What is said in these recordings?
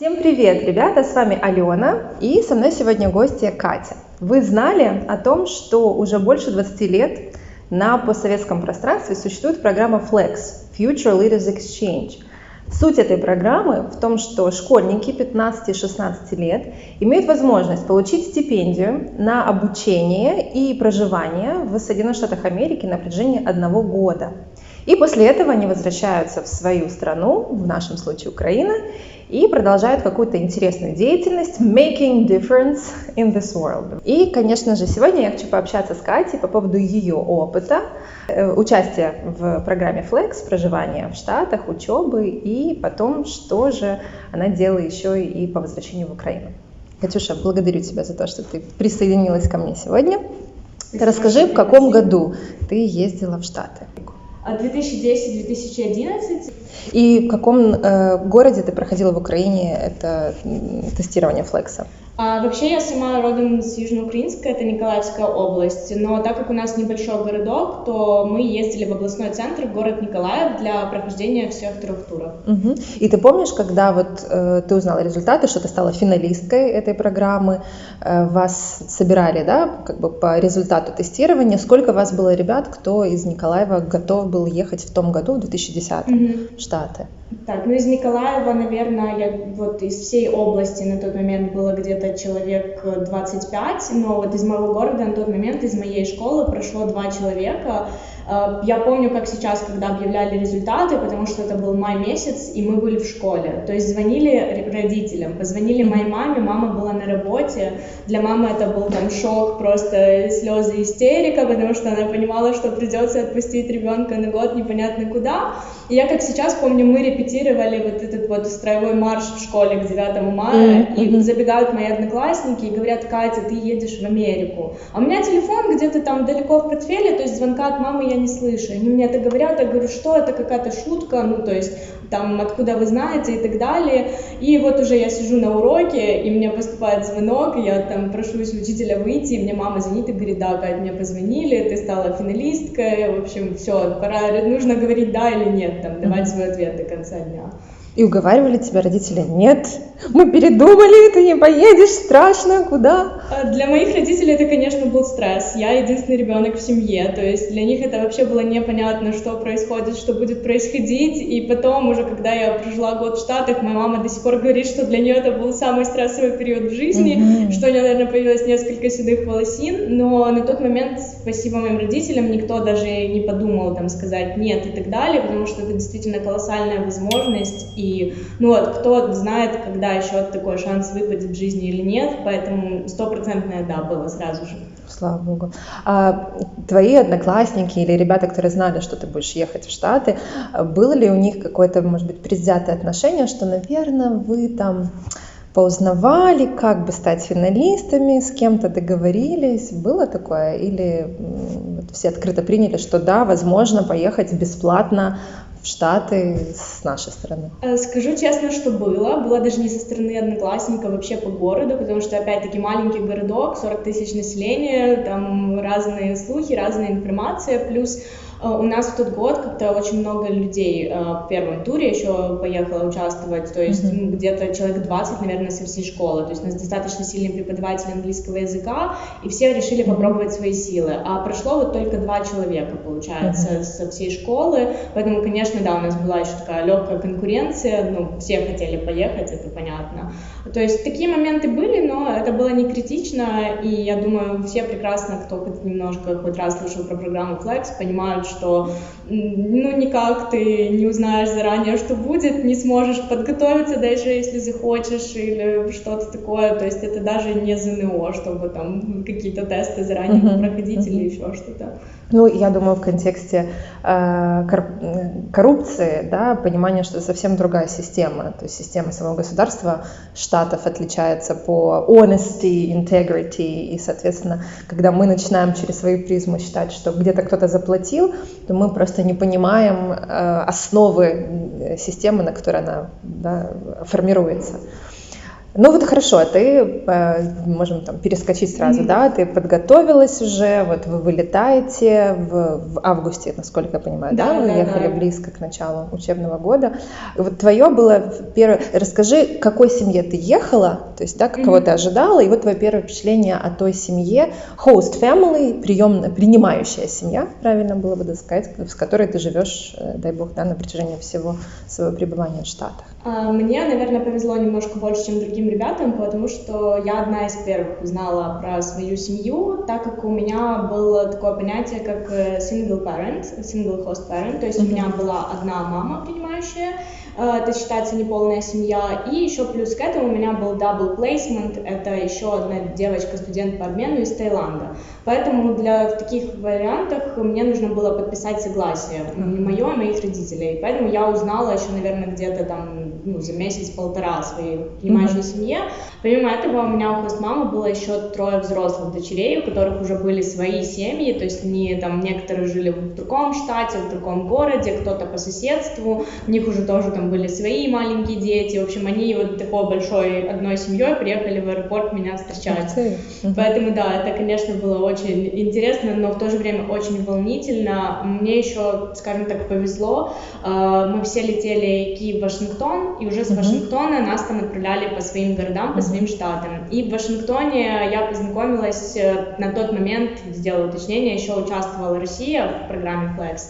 Всем привет, ребята! С вами Алена, и со мной сегодня гостья Катя. Вы знали о том, что уже больше 20 лет на постсоветском пространстве существует программа FLEX – Future Leaders Exchange. Суть этой программы в том, что школьники 15-16 лет имеют возможность получить стипендию на обучение и проживание в Соединенных Штатах Америки на протяжении 1 года. И после этого они возвращаются в свою страну, в нашем случае Украина, и продолжают какую-то интересную деятельность making difference in this world. И, конечно же, сегодня я хочу пообщаться с Катей по поводу ее опыта, участия в программе FLEX, проживания в Штатах, учебы, и потом, что же она делала еще и по возвращению в Украину. Катюша, благодарю тебя за то, что ты присоединилась ко мне сегодня. Расскажи, в каком году ты ездила в Штаты? 2010-2011. И в каком городе ты проходила в Украине это тестирование флекса? Вообще я сама родом с Южноукраинска, это Николаевская область, но так как у нас небольшой городок, то мы ездили в областной центр, в город Николаев, для прохождения всех 3 туров. Угу. И ты помнишь, когда вот ты узнала результаты, что ты стала финалисткой этой программы, вас собирали, да, как бы по результату тестирования, сколько вас было ребят, кто из Николаева готов был ехать в том году, в 2010 в Штаты? Так, из Николаева, наверное, вот из всей области на тот момент было где-то человек 25, но вот из моего города на тот момент, из моей школы прошло 2 человека. Я помню, как сейчас, когда объявляли результаты, потому что это был май месяц, и мы были в школе. То есть звонили родителям, позвонили моей маме, мама была на работе. Для мамы это был там шок, просто слезы, истерика, потому что она понимала, что придется отпустить ребенка на год непонятно куда. И я как сейчас помню, мы репетировали вот этот вот строевой марш в школе к 9 мая, и забегают мои одноклассники и говорят: Катя, ты едешь в Америку. А у меня телефон где-то там далеко в портфеле, то есть звонка от мамы я не слышу. Они мне это говорят, я говорю, что это, какая-то шутка, то есть там откуда вы знаете и так далее. И вот уже я сижу на уроке, и мне поступает звонок, и я там прошусь учителя выйти, и мне мама звонит и говорит: да, Кать, мне позвонили, ты стала финалисткой, в общем, все, пора, нужно говорить да или нет, там, давать свой ответ до конца дня. И уговаривали тебя родители: нет, мы передумали, ты не поедешь, страшно, куда? Для моих родителей это, конечно, был стресс. Я единственный ребенок в семье, то есть для них это вообще было непонятно, что происходит, что будет происходить. И потом уже, когда я прожила год в Штатах, моя мама до сих пор говорит, что для нее это был самый стрессовый период в жизни, что у нее, наверное, появилось несколько седых волосин. Но на тот момент, спасибо моим родителям, никто даже не подумал там сказать нет и так далее, потому что это действительно колоссальная возможность. И кто знает, когда еще такой шанс выпадет в жизни или нет, поэтому 100% да, было сразу же. Слава Богу. А твои одноклассники или ребята, которые знали, что ты будешь ехать в Штаты, было ли у них какое-то, может быть, предвзятое отношение, что, наверное, вы там поузнавали, как бы стать финалистами, с кем-то договорились? Было такое? Или все открыто приняли, что да, возможно, поехать бесплатно в Штаты с нашей стороны? Скажу честно, что было даже не со стороны одноклассников, вообще по городу, потому что, опять-таки, маленький городок, 40 тысяч населения, там разные слухи, разная информация, плюс у нас в тот год как-то очень много людей в первом туре еще поехало участвовать, то есть где-то человек 20, наверное, со всей школы, то есть у нас достаточно сильный преподаватель английского языка, и все решили попробовать свои силы, а прошло вот только 2 человека, получается, со всей школы, поэтому, конечно, да, у нас была еще такая легкая конкуренция, все хотели поехать, это понятно. То есть такие моменты были, но это было не критично, и я думаю, все прекрасно, кто хоть немножко, хоть раз слышал про программу FLEX, понимают, что никак ты не узнаешь заранее, что будет, не сможешь подготовиться, даже если захочешь, или что-то такое, то есть это даже не ЗНО, чтобы там какие-то тесты заранее проходить или еще что-то. Я думаю, в контексте коррупции, да, понимание, что это совсем другая система, то есть система самого государства Штатов отличается по honesty, integrity, и, соответственно, когда мы начинаем через свою призму считать, что где-то кто-то заплатил, то мы просто не понимаем основы системы, на которой она, да, формируется. Ну вот хорошо, ты, можем там перескочить сразу, да, ты подготовилась уже, вот вы вылетаете в августе, насколько я понимаю, да, вы ехали близко к началу учебного года. Вот твое было первое, расскажи, к какой семье ты ехала, то есть, да, кого ты ожидала, и вот твое первое впечатление о той семье, host family, принимающая семья, правильно было бы сказать, с которой ты живешь, дай бог, да, на протяжении всего своего пребывания в Штатах. Мне, наверное, повезло немножко больше, чем другим ребятам, потому что я одна из первых узнала про свою семью, так как у меня было такое понятие, как single host parent, то есть у меня была одна мама принимающая, это считается неполная семья, и еще плюс к этому у меня был double placement, это еще одна девочка-студент по обмену из Таиланда. Поэтому в таких вариантах мне нужно было подписать согласие, не мое, а моих родителей. Поэтому я узнала еще, наверное, где-то там за месяц-полтора о своей принимающей семье. Помимо этого, у меня у хост-мамы было еще 3 взрослых дочерей, у которых уже были свои семьи, то есть они там некоторые жили в другом штате, в другом городе, кто-то по соседству, у них уже тоже там были свои маленькие дети. В общем, они вот такой большой одной семьей приехали в аэропорт меня встречать. Поэтому, да, это, конечно, было очень интересно, но в то же время очень волнительно. Мне еще, скажем так, повезло. Мы все летели Киев-Вашингтон, и уже с Вашингтона нас там отправляли по своим городам, по своим штатам. И в Вашингтоне я познакомилась, на тот момент, сделала уточнение, еще участвовала Россия в программе Flex.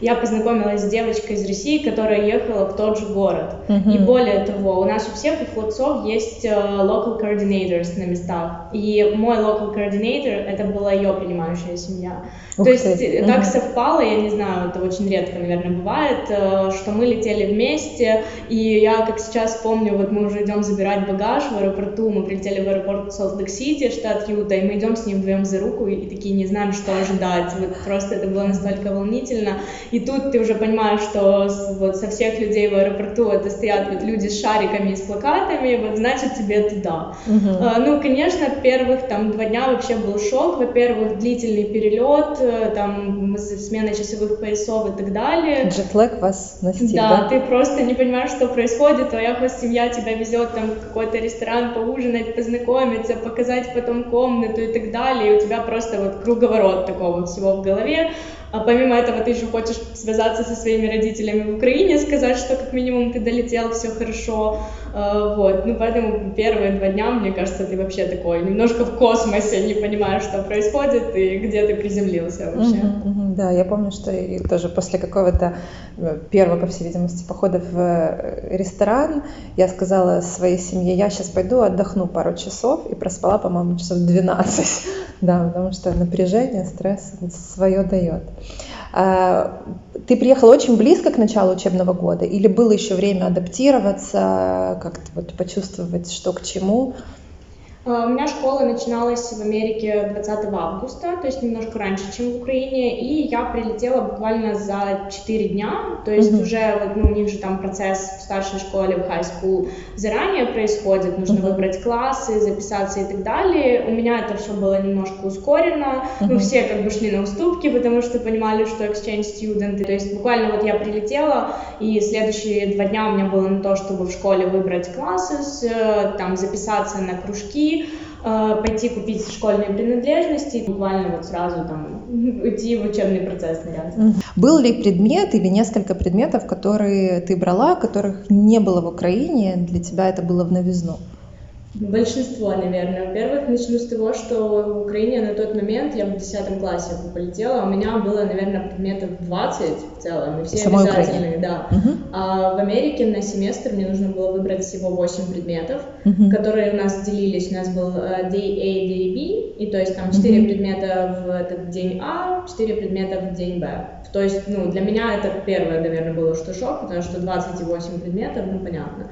Я познакомилась с девочкой из России, которая ехала в тот же город. И более того, у нас у всех у флотсов есть local coordinators на местах. И мой local coordinator, это была ее принимающая семья. То есть так совпало, я не знаю, это очень редко, наверное, бывает, что мы летели вместе, и я, как сейчас помню, вот мы уже идем забирать багаж в аэропорту, мы прилетели в аэропорт Солт-Лейк-Сити, штат Юта, и мы идем с ней вдвоем за руку, и такие не знаем, что ожидать. Вот просто это было настолько волнительно. И тут ты уже понимаешь, что вот со всех людей в аэропорту это стоят вот люди с шариками и с плакатами, вот значит тебе туда. Ну, конечно, первых там 2 дня вообще был шок. Во-первых, длительный перелет, там смена часовых поясов и так далее. Джетлэг вас настиг, да? Ты просто не понимаешь, что происходит, твоя хост-семья тебя везет там в какой-то ресторан поужинать, познакомиться, показать потом комнату и так далее, и у тебя просто вот круговорот такого всего в голове. А помимо этого ты еще хочешь связаться со своими родителями в Украине, сказать, что как минимум ты долетел, все хорошо. Вот. Ну, поэтому первые 2 дня, мне кажется, ты вообще такой немножко в космосе, не понимаешь, что происходит и где ты приземлился вообще. Да, я помню, что и тоже после какого-то первого, по всей видимости, похода в ресторан я сказала своей семье, я сейчас пойду отдохну пару часов, и проспала, по-моему, часов 12. Да, потому что напряжение, стресс свое дает. Ты приехала очень близко к началу учебного года или было еще время адаптироваться, как-то вот почувствовать, что к чему? У меня школа начиналась в Америке 20 августа, то есть немножко раньше, чем в Украине, и я прилетела буквально за 4 дня, то есть уже вот, ну, у них же там процесс в старшей школе, в high school заранее происходит, нужно выбрать классы, записаться и так далее. У меня это все было немножко ускорено, мы все как бы шли на уступки, потому что понимали, что exchange student, то есть буквально вот я прилетела, и следующие 2 дня у меня было на то, чтобы в школе выбрать классы, там записаться на кружки, пойти купить школьные принадлежности и буквально вот сразу там уйти в учебный процесс, наверное. Был ли предмет или несколько предметов, которые ты брала, которых не было в Украине, для тебя это было в новизну? Большинство, наверное. Во-первых, начну с того, что в Украине на тот момент, я в 10 классе полетела, у меня было, наверное, предметов 20 в целом, и все самой обязательные, да. А в Америке на семестр мне нужно было выбрать всего 8 предметов, которые у нас делились. У нас был Day A, Day B, и то есть там 4 предмета в этот день А, 4 предмета в день Б. То есть, ну, для меня это первое, наверное, было, что шок, потому что 28 предметов, ну, понятно.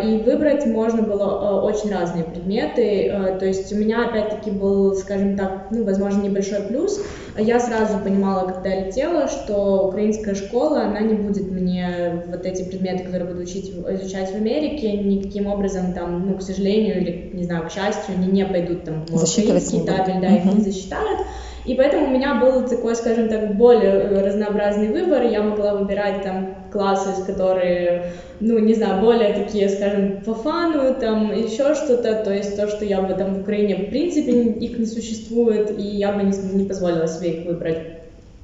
И выбрать можно было очень разные предметы, то есть у меня опять-таки был, скажем так, ну, возможно, небольшой плюс. Я сразу понимала, когда летела, что украинская школа, она не будет мне вот эти предметы, которые буду изучать в Америке, никаким образом там, ну, к сожалению, или, не знаю, к счастью, они не пойдут там в украинский табель, да, их не засчитают. И поэтому у меня был такой, скажем так, более разнообразный выбор. Я могла выбирать там классы, которые, ну, не знаю, более такие, скажем, по фану, там, еще что-то, то есть то, что я бы там в Украине, в принципе, их не существует, и я бы не позволила себе их выбрать.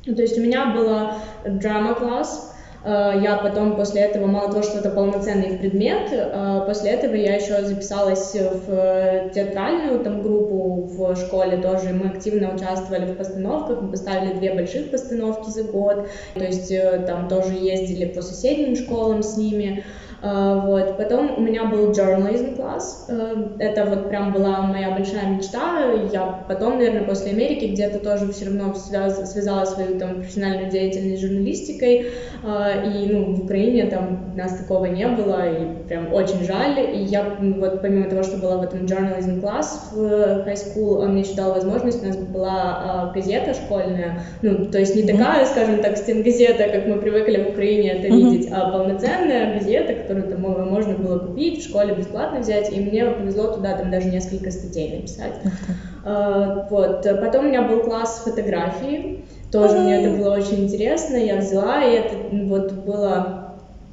То есть у меня была драма-класс. Я потом после этого, мало того, что это полноценный предмет, после этого я еще записалась в театральную там группу в школе тоже. Мы активно участвовали в постановках, мы поставили 2 больших постановки за год, то есть там тоже ездили по соседним школам с ними. Вот. Потом у меня был journalism класс, это вот прям была моя большая мечта. Я потом, наверное, после Америки где-то тоже все равно связала свою там профессиональную деятельность с журналистикой, и ну, в Украине там у нас такого не было, и прям очень жаль. И я вот помимо того, что была в этом journalism класс в high school, он мне еще дал возможность, у нас была газета школьная, ну, то есть не такая, скажем так, стенгазета, как мы привыкли в Украине это видеть, а полноценная газета, которую там можно было купить, в школе бесплатно взять, и мне повезло туда там даже несколько статей написать. Вот. Потом у меня был класс фотографии, тоже мне это было очень интересно, я взяла, и это вот было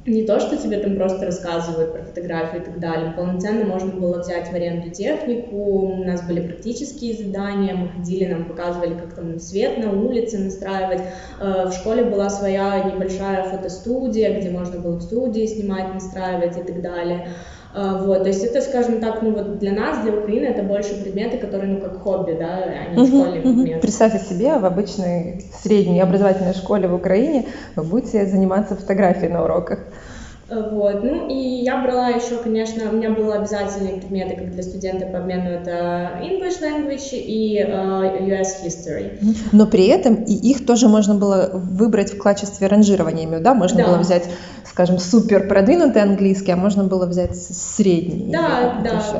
не то, что тебе там просто рассказывают про фотографию и так далее, полноценно можно было взять в аренду технику, у нас были практические задания, мы ходили, нам показывали, как там свет на улице настраивать, в школе была своя небольшая фотостудия, где можно было в студии снимать, настраивать и так далее. Вот, то есть это, скажем так, ну вот для нас, для Украины, это больше предметы, которые, ну, как хобби, да, а не школьные предметы. Представьте себе, в обычной средней образовательной школе в Украине вы будете заниматься фотографией на уроках. Вот, ну и я брала еще, конечно, у меня были обязательные предметы, как для студента по обмену, это English Language и US History. Но при этом и их тоже можно было выбрать в качестве ранжирования, да? Можно было взять, скажем, супер продвинутый английский, а можно было взять средний. Да,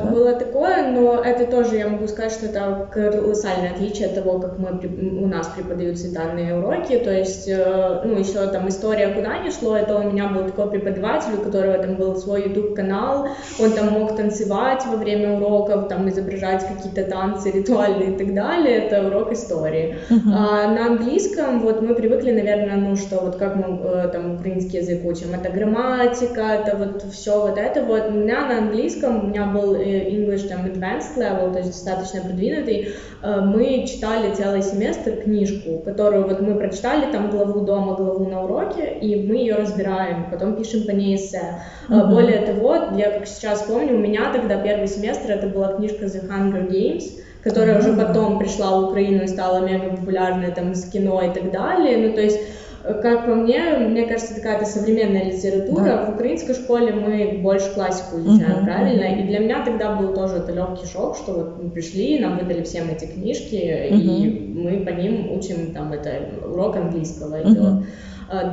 было такое, но это тоже, я могу сказать, что это колоссальное отличие от того, как у нас преподаются данные уроки, то есть, ну, еще там история куда ни шло, это у меня был такой преподаватель, у которого там был свой YouTube-канал, он там мог танцевать во время уроков, там изображать какие-то танцы ритуальные и так далее, это урок истории. А на английском вот мы привыкли, наверное, ну что, вот как мы там украинский язык учим, это грамматика, это вот все вот это вот. У меня на английском, у меня был English там advanced level, то есть достаточно продвинутый, мы читали целый семестр книжку, которую вот мы прочитали там главу дома, главу на уроке, и мы ее разбираем, потом пишем по ней эссе. Более того, я как сейчас помню, у меня тогда первый семестр, это была книжка The Hunger Games, которая уже потом пришла в Украину и стала мега популярной там с кино и так далее. Ну, то есть, как по мне кажется, это какая-то современная литература. Да. В украинской школе мы больше классику изучаем, правильно? И для меня тогда был тоже это легкий шок, что вот мы пришли, нам выдали всем эти книжки, и мы по ним учим там это урок английского идет.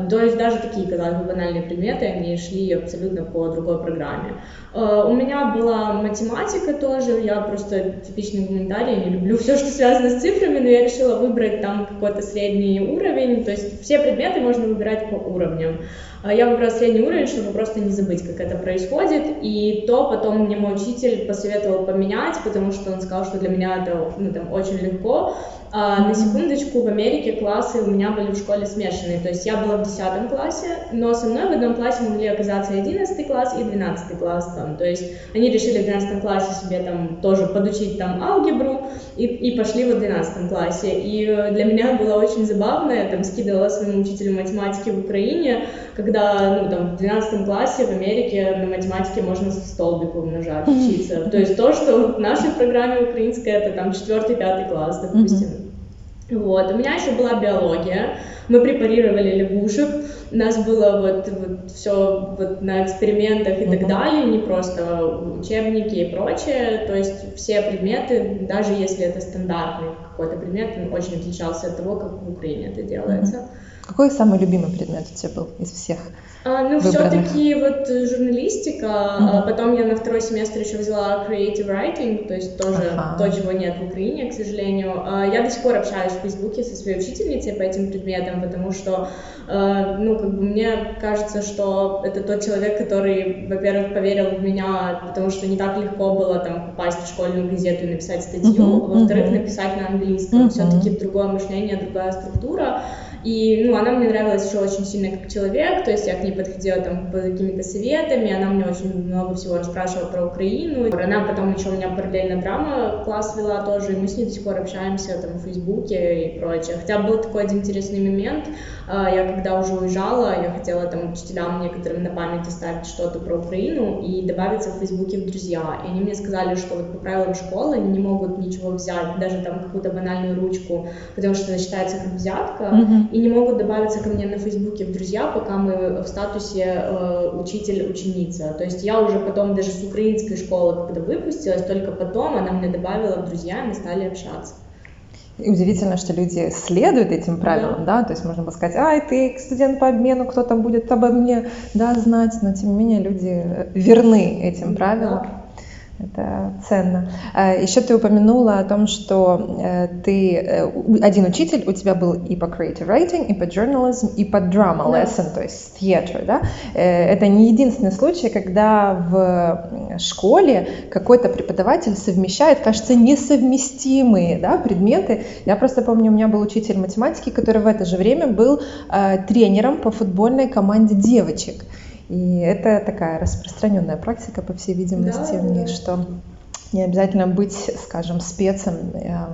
То есть даже такие, казалось бы, банальные предметы, они шли абсолютно по другой программе. У меня была математика тоже, я просто типичный гуманитарий, я не люблю все, что связано с цифрами, но я решила выбрать там какой-то средний уровень, то есть все предметы можно выбирать по уровням. Я выбрала средний уровень, чтобы просто не забыть, как это происходит, и то потом мне мой учитель посоветовал поменять, потому что он сказал, что для меня это там, очень легко. На секундочку, в Америке классы у меня были в школе смешанные, то есть я была в 10 классе, но со мной в одном классе могли оказаться и 11 класс, и 12 класс там, то есть они решили в 12 классе себе там тоже подучить там алгебру и пошли в 12 классе, и для меня было очень забавно, я там скидывала своему учителю математики в Украине, когда там в 12 классе в Америке на математике можно столбик умножать, учиться, то есть то, что в нашей программе украинской это там 4-5 класс, допустим. Вот. У меня еще была биология, мы препарировали лягушек, у нас было вот все вот на экспериментах и так далее, не просто учебники и прочее, то есть все предметы, даже если это стандартный какой-то предмет, он очень отличался от того, как в Украине это делается. Какой самый любимый предмет у тебя был из всех? Ну, все-таки вот журналистика, потом я на второй семестр еще взяла creative writing, то есть тоже то, чего нет в Украине, к сожалению. Я до сих пор общаюсь в Фейсбуке со своей учительницей по этим предметам, потому что, ну, как бы мне кажется, что это тот человек, который, во-первых, поверил в меня, потому что не так легко было там попасть в школьную газету и написать статью, во-вторых, написать на английском английском, все-таки другое мышление, другая структура. И, ну, она мне нравилась еще очень сильно как человек, то есть я к ней подходила там по какими-то советами, она мне очень много всего расспрашивала про Украину. Она потом еще у меня параллельно драма-класс вела тоже, и мы с ней до сих пор общаемся там в Фейсбуке и прочее. Хотя был такой один интересный момент, я когда уже уезжала, я хотела там учителям некоторым на память оставить что-то про Украину и добавиться в Фейсбуке в друзья. И они мне сказали, что вот по правилам школы они не могут ничего взять, даже там какую-то банальную ручку, потому что это считается как взятка, и не могут добавиться ко мне на Фейсбуке в друзья, пока мы в статусе учитель-ученица. То есть я уже потом даже с украинской школы, когда выпустилась, только потом она мне добавила в друзья, и мы стали общаться. И удивительно, что люди следуют этим правилам, да, то есть можно было сказать, ай, ты студент по обмену, кто там будет обо мне, да, знать, но тем не менее люди верны этим правилам. Это ценно. Еще ты упомянула о том, что ты один учитель, у тебя был и по creative writing, и по journalism, и по drama lesson, то есть theater, да? Это не единственный случай, когда в школе какой-то преподаватель совмещает, кажется, несовместимые, да, предметы. Я просто помню, у меня был учитель математики, который в это же время был тренером по футбольной команде девочек. И это такая распространенная практика, по всей видимости, в них, что не обязательно быть, скажем, спецем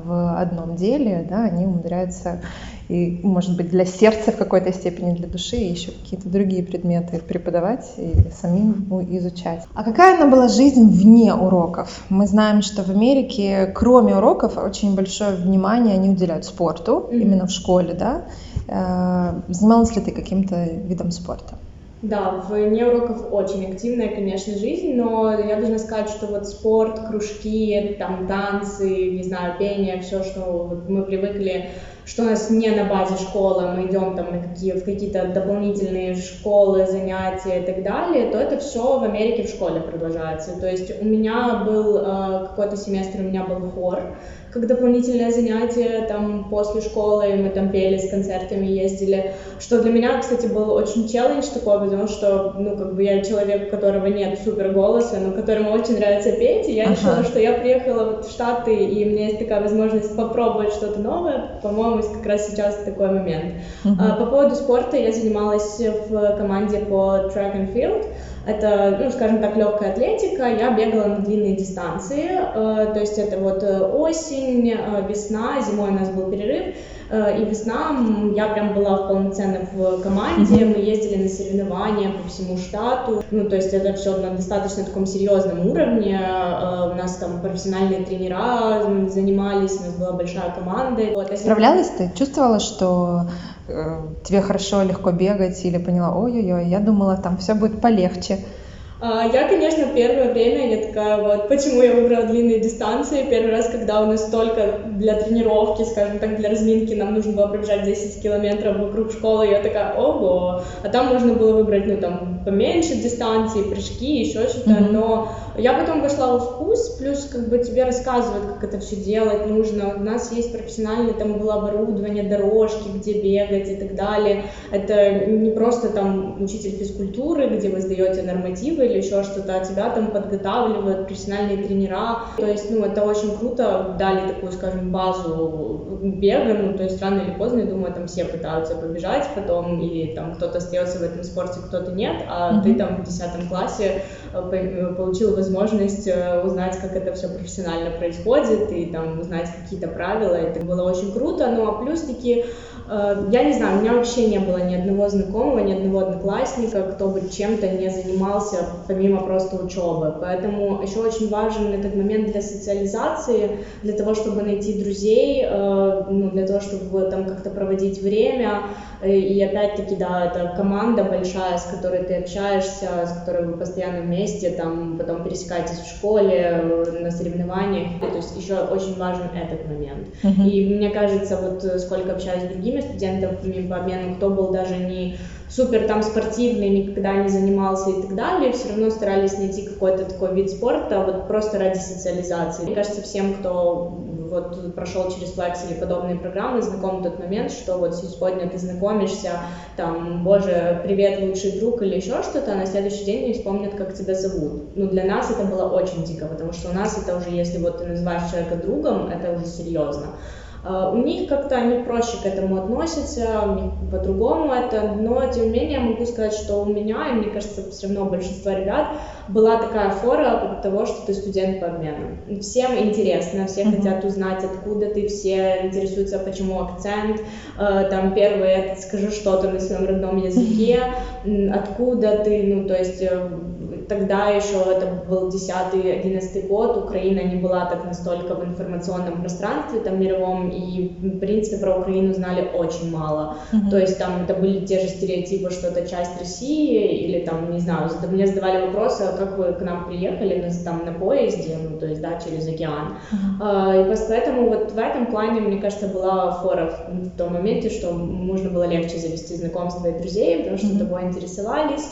в одном деле, да, они умудряются, и, может быть, для сердца в какой-то степени, для души, еще какие-то другие предметы преподавать и самим изучать. А какая она была жизнь вне уроков? Мы знаем, что в Америке, кроме уроков, очень большое внимание они уделяют спорту, именно в школе, да? Занималась ли ты каким-то видом спорта? Да, вне уроков очень активная, конечно, жизнь, но я должна сказать, что вот спорт, кружки, там танцы, не знаю, пение, все, что вот мы привыкли, что у нас не на базе школы, мы идем там в какие-то дополнительные школы, занятия и так далее, то это все в Америке в школе продолжается. То есть у меня был какой-то семестр, у меня был хор, как дополнительное занятие, там, после школы мы там пели, с концертами ездили, что для меня, кстати, был очень челлендж такой, потому что, ну, как бы я человек, у которого нет супер голоса, но которому очень нравится петь, и я решила, что я приехала вот в Штаты, и у меня есть такая возможность попробовать что-то новое, по-моему, как раз сейчас такой момент. По поводу спорта я занималась в команде по track and field. Это, ну, скажем так, легкая атлетика. Я бегала на длинные дистанции, то есть это вот осень, весна, зимой у нас был перерыв, и весна я прям была полноценно в команде, мы ездили на соревнования по всему штату, ну, то есть это все на достаточно таком серьезном уровне, у нас там профессиональные тренера занимались, у нас была большая команда. Вот. Справлялась ты? Чувствовала, что тебе хорошо, легко бегать, или поняла, ой-ой-ой, я думала, там все будет полегче? Я, конечно, первое время, я такая, вот, почему я выбрала длинные дистанции, первый раз, когда у нас только для тренировки, скажем так, для разминки нам нужно было пробежать 10 километров вокруг школы, я такая, ого, а там можно было выбрать, ну, там, поменьше дистанции, прыжки, еще что-то, но я потом вошла во вкус, плюс, как бы, тебе рассказывают, как это все делать нужно, у нас есть профессиональное, там, было оборудование, дорожки, где бегать и так далее, это не просто, там, учитель физкультуры, где вы сдаете нормативы, или еще что-то, а тебя там подготавливают профессиональные тренера. То есть, ну, это очень круто, дали такую, скажем, базу бега, ну, то есть рано или поздно, я думаю, там все пытаются побежать потом, или там кто-то остается в этом спорте, кто-то нет, а ты там в 10 классе получил возможность узнать, как это все профессионально происходит, и там узнать какие-то правила, это было очень круто, ну, а плюс-таки я не знаю, у меня вообще не было ни одного знакомого, ни одного одноклассника, кто бы чем-то не занимался помимо просто учебы. Поэтому еще очень важен этот момент для социализации, для того, чтобы найти друзей, ну, для того, чтобы там как-то проводить время. И опять-таки, да, это команда большая, с которой ты общаешься, с которой вы постоянно вместе, там, потом пересекаетесь в школе, на соревнованиях. То есть еще очень важен этот момент. И мне кажется, вот сколько общаюсь с другими студентами по обмену, кто был даже не супер там спортивный, никогда не занимался и так далее, все равно старались найти какой-то такой вид спорта, вот просто ради социализации. Мне кажется, всем, кто вот прошел через Flex или подобные программы, знаком тот момент, что вот сегодня ты знакомишься, там, боже, привет, лучший друг или еще что-то, а на следующий день не вспомнят, как тебя зовут. Ну, для нас это было очень дико, потому что у нас это уже, если вот ты называешь человека другом, это уже серьезно. У них как-то они проще к этому относятся, у них по-другому это, но тем не менее могу сказать, что у меня, и мне кажется, все равно большинство ребят, была такая фора того, что ты студент по обмену. Всем интересно, все хотят узнать, откуда ты, все интересуются, почему акцент, там первое, скажи что-то на своем родном языке, откуда ты, ну то есть тогда еще это был 10-11 год, Украина не была так настолько в информационном пространстве там мировом, и в принципе про Украину знали очень мало. То есть там это были те же стереотипы, что это часть России, или там, не знаю, мне задавали вопросы, а как вы к нам приехали, там на поезде, ну то есть, да, через океан. И поэтому вот в этом плане, мне кажется, была фора в том моменте, что можно было легче завести знакомства и друзей, потому что тобой интересовались.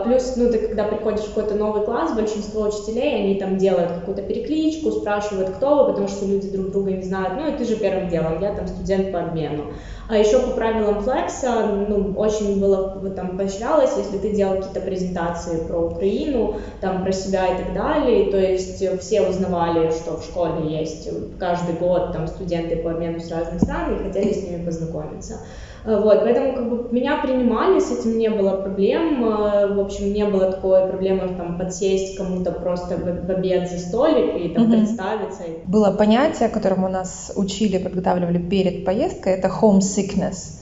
Плюс, ну, ты когда приходишь в какой-то новый класс, большинство учителей, они там делают какую-то перекличку, спрашивают, кто вы, потому что люди друг друга не знают. Ну, и ты же первым делом, я там студент по обмену. А еще по правилам Флекса, ну, очень было там поощрялось, если ты делал какие-то презентации про Украину, там, про себя и так далее, то есть все узнавали, что в школе есть каждый год там студенты по обмену с разных стран и хотели с ними познакомиться. Вот, поэтому как бы меня принимали, с этим не было проблем, в общем, не было такой проблемы там подсесть кому-то просто в обед за столик и там представиться. Было понятие, которому нас учили, подготавливали перед поездкой, это homesickness.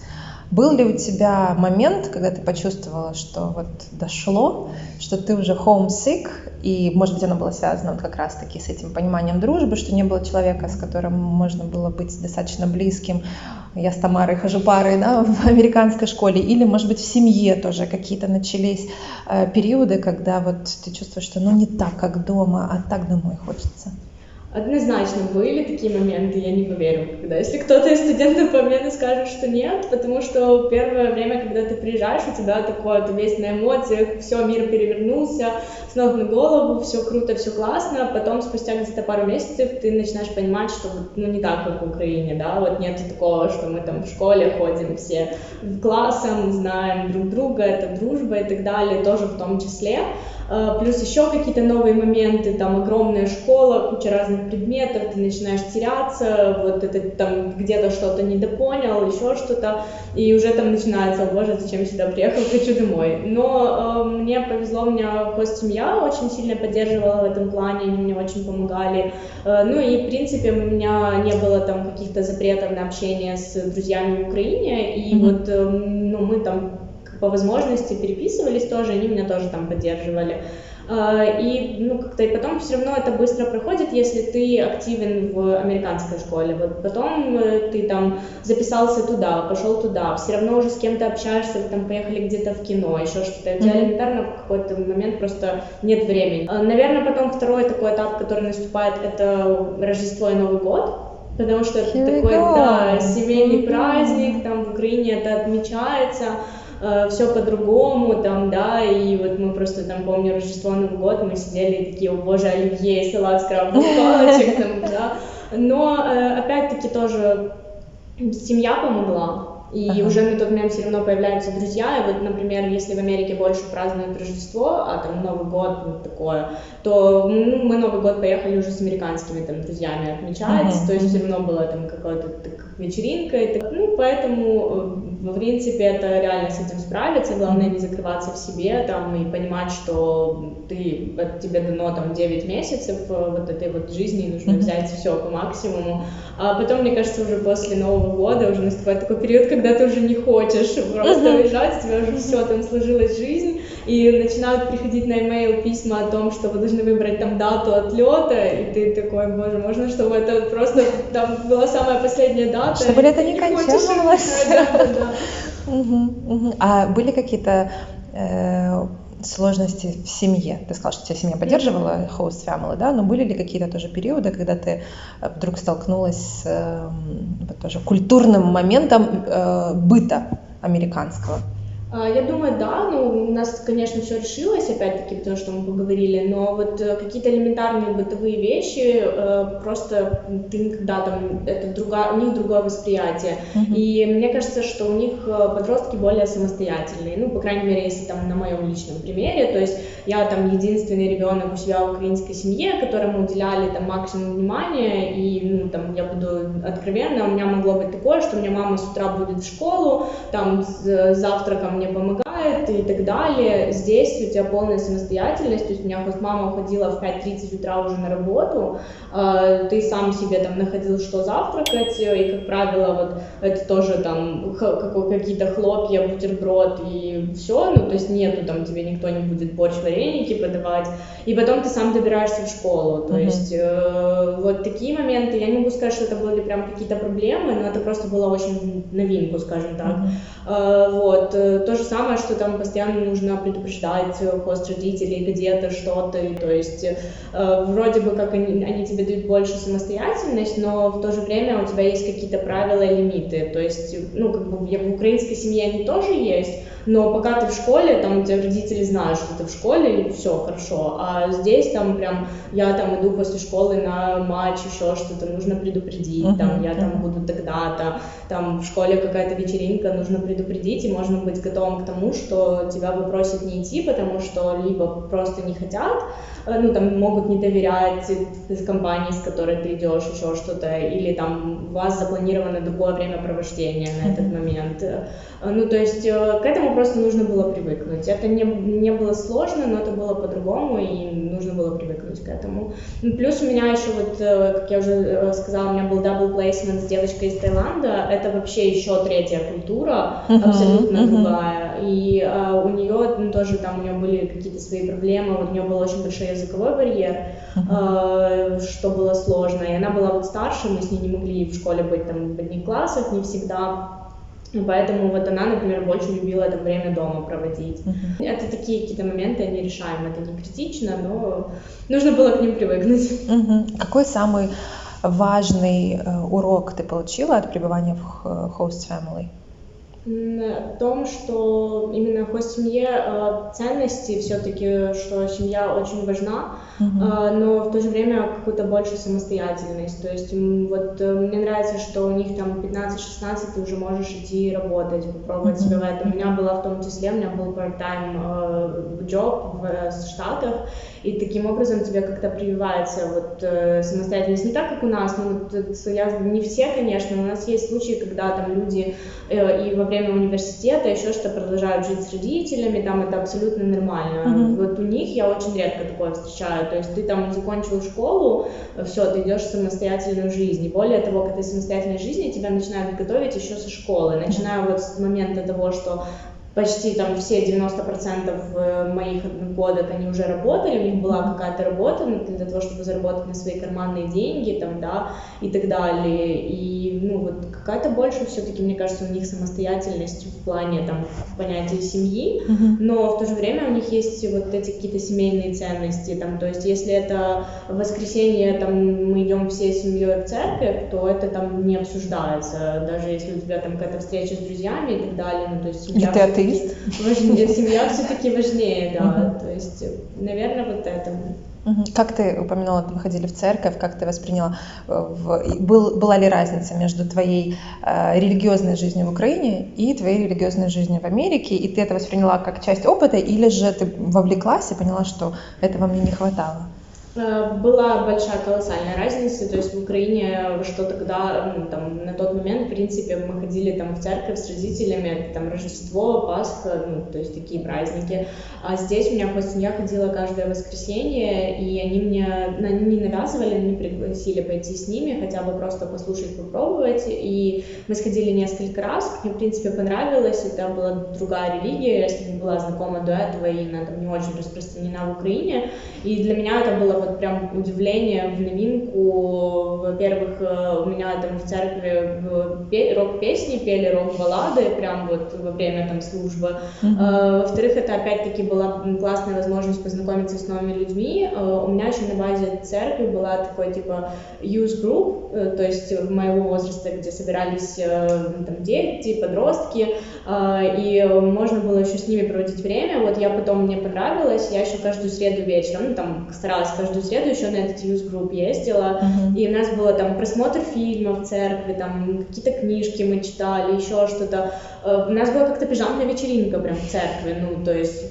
Был ли у тебя момент, когда ты почувствовала, что вот дошло, что ты уже homesick, и, может быть, оно было связано вот как раз-таки с этим пониманием дружбы, что не было человека, с которым можно было быть достаточно близким? Я с Тамарой хожу парой, да, в американской школе. Или, может быть, в семье тоже какие-то начались периоды, когда вот ты чувствуешь, что ну не так, как дома, а так домой хочется. Однозначно были такие моменты, я не поверю, когда если кто-то из студентов по обмену скажет, что нет, потому что первое время, когда ты приезжаешь, у тебя такое, ты весь на эмоциях, все, мир перевернулся с ног на голову, все круто, все классно, потом спустя где-то пару месяцев ты начинаешь понимать, что ну не так, как в Украине, да, вот нет такого, что мы там в школе ходим все классом, знаем друг друга, это дружба и так далее, тоже в том числе. Плюс еще какие-то новые моменты, там огромная школа, куча разных предметов, ты начинаешь теряться, вот это там где-то что-то недопонял, еще что-то, и уже там начинается, боже, зачем сюда приехал, хочу домой. Но мне повезло, у меня хост-семья очень сильно поддерживала в этом плане, они мне очень помогали. Ну и в принципе у меня не было там каких-то запретов на общение с друзьями в Украине, и вот ну, мы там по возможности переписывались тоже, они меня тоже там поддерживали. И ну, как-то и потом все равно это быстро проходит, если ты активен в американской школе. Вот потом ты там записался туда, пошел туда, все равно уже с кем-то общаешься, вы там поехали где-то в кино, еще что-то. У тебя элементарно в какой-то момент просто нет времени. Наверное, потом второй такой этап, который наступает, это Рождество и Новый год. Потому что это такой, да, семейный праздник, там в Украине это отмечается, все по-другому, там, да, и вот мы просто там, помню, Рождество, Новый год, мы сидели и такие, о боже, оливье, салат с крабовых палочек, там, да, но опять-таки тоже семья помогла. И уже на тот момент все равно появляются друзья, и вот, например, если в Америке больше празднуют Рождество, а там Новый год, вот такое, то ну, мы Новый год поехали уже с американскими там друзьями отмечать, то есть все равно была там какая-то вечеринка, и так, ну, поэтому, в принципе, это реально с этим справиться, главное не закрываться в себе, там, и понимать, что тебе дано там 9 месяцев вот этой вот жизни, нужно взять все по максимуму, а потом, мне кажется, уже после Нового года уже наступает такой период, когда ты уже не хочешь просто уезжать, у тебя уже все, там сложилась жизнь, и начинают приходить на e-mail письма о том, что вы должны выбрать там дату отлета, и ты такой, боже, можно, чтобы это просто там была самая последняя дата? Чтобы лето не кончалось. Да. А были какие-то сложности в семье? Ты сказала, что тебя семья поддерживала, host family, да? Но были ли какие-то тоже периоды, когда ты вдруг столкнулась с тоже культурным моментом быта американского? Я думаю, да, ну, у нас, конечно, все решилось, опять-таки, потому что мы поговорили, но вот какие-то элементарные бытовые вещи, просто ты когда там, у них другое восприятие. И мне кажется, что у них подростки более самостоятельные, ну, по крайней мере, если там на моем личном примере, то есть я там единственный ребенок у себя в украинской семье, которому уделяли там максимум внимания, и, ну, там, я буду откровенна, у меня могло быть такое, что у меня мама с утра будет в школу, там, с завтраком мне помогает и так далее. Здесь у тебя полная самостоятельность, то есть у меня хоть мама уходила в 5:30 утра уже на работу, ты сам себе там находил, что завтракать, и, как правило, вот это тоже там какие-то хлопья, бутерброд и все, ну, то есть нету там, тебе никто не будет борщ, вареники подавать, и потом ты сам добираешься в школу, то есть вот такие моменты, я не могу сказать, что это были прям какие-то проблемы, но это просто было очень в новинку, скажем так. Вот, то же самое, что там постоянно нужно предупреждать хост родителей где-то что-то, и, то есть вроде бы как они тебе дают больше самостоятельность, но в то же время у тебя есть какие-то правила и лимиты, то есть, ну, как бы в украинской семье они тоже есть, но пока ты в школе, там у тебя родители знают, что ты в школе, и все хорошо, а здесь там прям я там иду после школы на матч, еще что-то нужно предупредить, там я там буду тогда-то, там в школе какая-то вечеринка, нужно предупредить, и можно быть готовым к тому, что тебя попросят не идти, потому что либо просто не хотят, ну, там могут не доверять компании, с которой ты идешь, еще что-то, или там у вас запланировано другое времяпровождения на этот момент. Ну, то есть к этому просто нужно было привыкнуть. Это не было сложно, но это было по-другому, и нужно было привыкнуть к этому. Плюс у меня еще, вот, как я уже сказала, у меня был double placement с девочкой из Таиланда. Это вообще еще третья культура, абсолютно другая. И у нее тоже там у нее были какие-то свои проблемы. Вот у нее был очень большой языковой барьер, что было сложно. И она была вот старше, мы с ней не могли в школе быть там в одних классах, не всегда. Поэтому вот она, например, больше любила это время дома проводить. Это такие какие-то моменты, они решаемы, это не критично, но нужно было к ним привыкнуть. Какой самый важный урок ты получила от пребывания в host family? О том, что именно в хост-семье ценности все-таки, что семья очень важна, но в то же время какую-то большую самостоятельность. То есть вот мне нравится, что у них там 15-16 ты уже можешь идти работать, попробовать себя в этом. У меня была в том числе, у меня был part-time job в Штатах, и таким образом тебе как-то прививается вот самостоятельность. Не так, как у нас, но вот, не все, конечно, у нас есть случаи, когда там люди и во время университета еще что продолжают жить с родителями, там это абсолютно нормально. Вот у них я очень редко такое встречаю, то есть ты там закончил школу, все, ты идешь в самостоятельную жизнь, и более того, к этой самостоятельной жизни тебя начинают готовить еще со школы, начиная вот с момента того, что почти там все 90% моих одногодок, они уже работали, у них была какая-то работа для того, чтобы заработать на свои карманные деньги, там, да, и так далее. И, ну, вот какая-то больше все-таки, мне кажется, у них самостоятельность в плане, там, понятия семьи, но в то же время у них есть вот эти какие-то семейные ценности, там, то есть если это в воскресенье, там, мы идем всей семьей в церковь, то это там не обсуждается, даже если у тебя там какая-то встреча с друзьями и так далее, ну, то есть семья... Важнее, семья все-таки важнее, да, то есть, наверное, вот это. Как ты упомянула, вы ходили в церковь, как ты восприняла, была ли разница между твоей религиозной жизнью в Украине и твоей религиозной жизнью в Америке, и ты это восприняла как часть опыта, или же ты вовлеклась и поняла, что этого мне не хватало? Была большая колоссальная разница, то есть в Украине, что тогда, ну, там, на тот момент, в принципе, мы ходили там в церковь с родителями, там, Рождество, Пасха, ну, то есть такие праздники, а здесь у меня хост-семья ходила каждое воскресенье, и они мне не навязывали, не пригласили пойти с ними, хотя бы просто послушать, попробовать, и мы сходили несколько раз, мне, в принципе, понравилось, это была другая религия, я с ней была знакома до этого, и она там не очень распространена в Украине, и для меня это было вот прям удивление в новинку. Во-первых, у меня там в церкви рок-песни пели, рок-баллады прям вот во время там службы. Во-вторых, это опять-таки была классная возможность познакомиться с новыми людьми. У меня еще на базе церкви была такой типа youth group, то есть моего возраста, где собирались там дети, подростки, и можно было еще с ними проводить время. Вот я потом, мне понравилось, я еще каждую среду вечером, ну там старалась каждую среду еще на этот youth group ездила, и у нас было там просмотр фильмов в церкви, там какие-то книжки мы читали, еще что-то. У нас была как-то пижамная вечеринка прям в церкви, ну то есть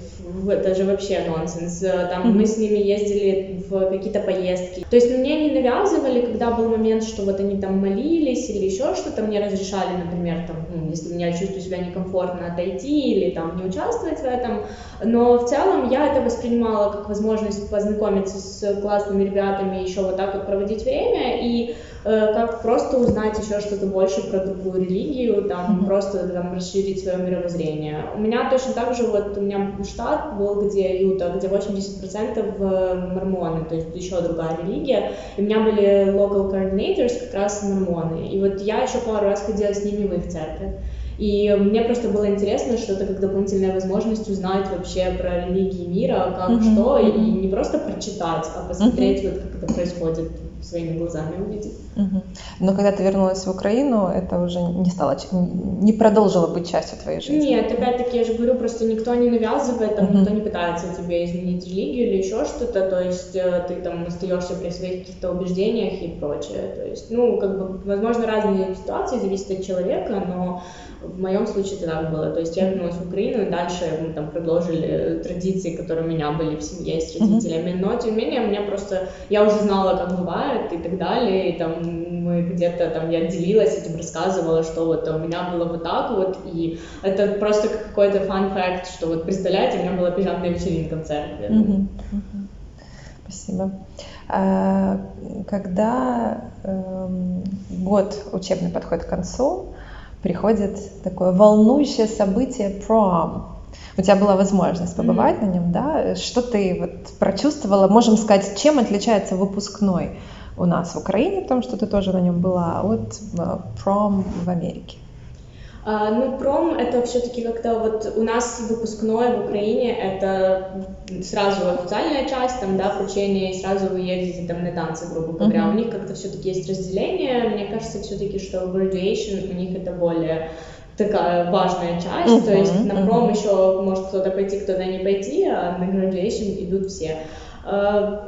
это же вообще нонсенс. Там мы с ними ездили в какие-то поездки. То есть мне не навязывали, когда был момент, что вот они там молились или еще что-то, мне разрешали, например, там, ну, если я чувствую себя некомфортно, отойти или там не участвовать в этом. Но в целом я это воспринимала как возможность познакомиться с классными ребятами, еще вот так вот проводить время и как просто узнать еще что-то больше про другую религию, там, просто там, расширить свое мировоззрение. У меня точно так же, вот у меня штат был, где Юта, где 80% мормоны, то есть еще другая религия, и у меня были local coordinators, как раз мормоны, и вот я еще пару раз ходила с ними в их церковь. И мне просто было интересно, что это как дополнительная возможность узнать вообще про религии мира, как что, и не просто прочитать, а посмотреть, вот как это происходит, своими глазами увидеть. Но когда ты вернулась в Украину, это уже не продолжило быть частью твоей жизни? Нет, опять-таки, я же говорю, просто никто не навязывает, там, никто не пытается тебе изменить религию или еще что-то, то есть ты там остаешься при своих каких-то убеждениях и прочее. То есть, ну, как бы, возможно, разные ситуации, зависят от человека, но в моем случае это так было. То есть я вернулась в Украину, и дальше мы там продолжили традиции, которые у меня были в семье с родителями. Но, тем не менее, у меня просто... Я уже знала, как бывает и так далее. И там мы где-то там... Я делилась этим, рассказывала, что вот у меня было вот так вот. И это просто какой-то фан-факт, что вот, представляете, у меня была пижамная вечеринка в церкви. Спасибо. Когда год учебный подходит к концу, приходит такое волнующее событие Prom. У тебя была возможность побывать на нем, да? Что ты вот прочувствовала? Можем сказать, чем отличается выпускной у нас в Украине, потому что ты тоже на нем была, от Prom в Америке? Ну, пром это все-таки как-то вот у нас выпускной в Украине это сразу официальная часть, там, да, вручение, и сразу вы едете там на танцы, грубо говоря. У них как-то все-таки есть разделение. Мне кажется все-таки, что graduation у них это более такая важная часть, то есть на пром еще может кто-то пойти, кто-то не пойти, а на graduation идут все.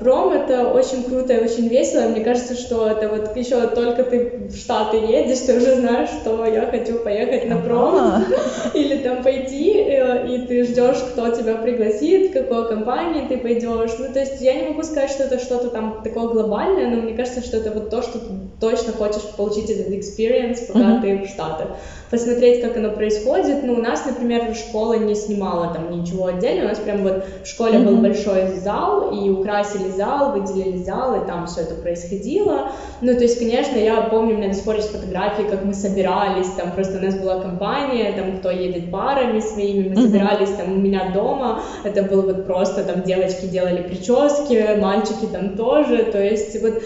Пром это очень круто и очень весело. Мне кажется, что это вот еще только ты в Штаты едешь, ты уже знаешь, что я хочу поехать на пром или там пойти, и ты ждешь, кто тебя пригласит, в какой компании ты пойдешь. Ну, то есть я не могу сказать, что это что-то там такое глобальное, но мне кажется, что это вот то, что ты точно хочешь получить этот experience, пока ты в Штатах. Посмотреть, как оно происходит. Ну, у нас, например, школа не снимала там ничего отдельно. У нас прям вот в школе был большой зал, и украсили зал, выделили зал, и там все это происходило. Ну, то есть, конечно, я помню, у меня до сих пор есть фотографии, как мы собирались, там просто у нас была компания, там кто едет парами своими, мы собирались там у меня дома, это было вот просто, там девочки делали прически, мальчики там тоже, то есть вот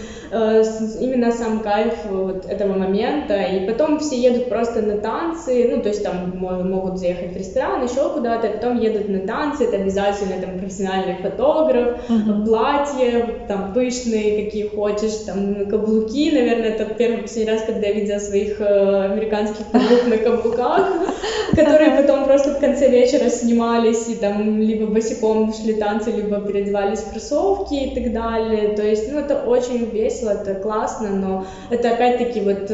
именно сам кайф вот этого момента, и потом все едут просто на танцы, ну, то есть там могут заехать в ресторан, еще куда-то, и потом едут на танцы, это обязательно там профессиональный фотограф, платья, там, пышные, какие хочешь, там, каблуки, наверное, это первый последний раз, когда я видела своих американских подруг на каблуках, которые потом просто в конце вечера снимались и там либо босиком шли танцы, либо переодевались в кроссовки и так далее, то есть, ну, это очень весело, это классно, но это опять-таки вот,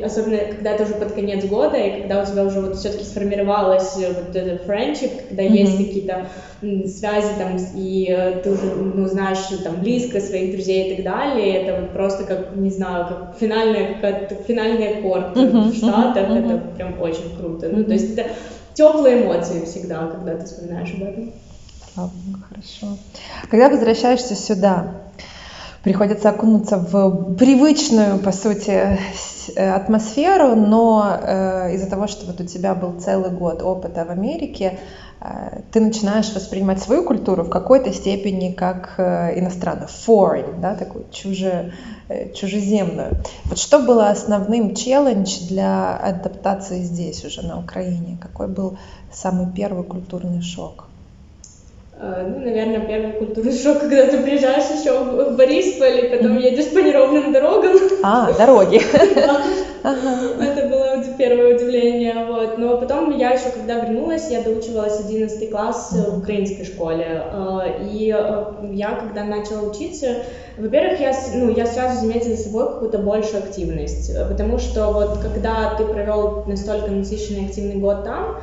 особенно когда это уже под конец года, и когда у тебя уже вот все-таки сформировалась вот этот friendship, когда есть какие-то связи там, и ты уже, ну, знаешь, там, близко своих друзей и так далее, это вот просто как, не знаю, как финальный аккорд в Штатах, это прям очень круто, ну, то есть это теплые эмоции всегда, когда ты вспоминаешь об этом. Хорошо. Когда возвращаешься сюда, приходится окунуться в привычную, по сути, атмосферу, но из-за того, что вот у тебя был целый год опыта в Америке, ты начинаешь воспринимать свою культуру в какой-то степени как иностранную, foreign, да, такую чужеземную. Вот что было основным челлендж для адаптации здесь уже на Украине? Какой был самый первый культурный шок? Ну, наверное, первый культурный шок, когда ты приезжаешь еще в Борисполь, и потом едешь по неровным дорогам. Дороги. Это было первое удивление, вот. Но потом я еще, когда вернулась, я доучивалась 11 класс в украинской школе. И я, когда начала учиться, во-первых, я сразу заметила за собой какую-то большую активность, потому что вот когда ты провел настолько насыщенный активный год там,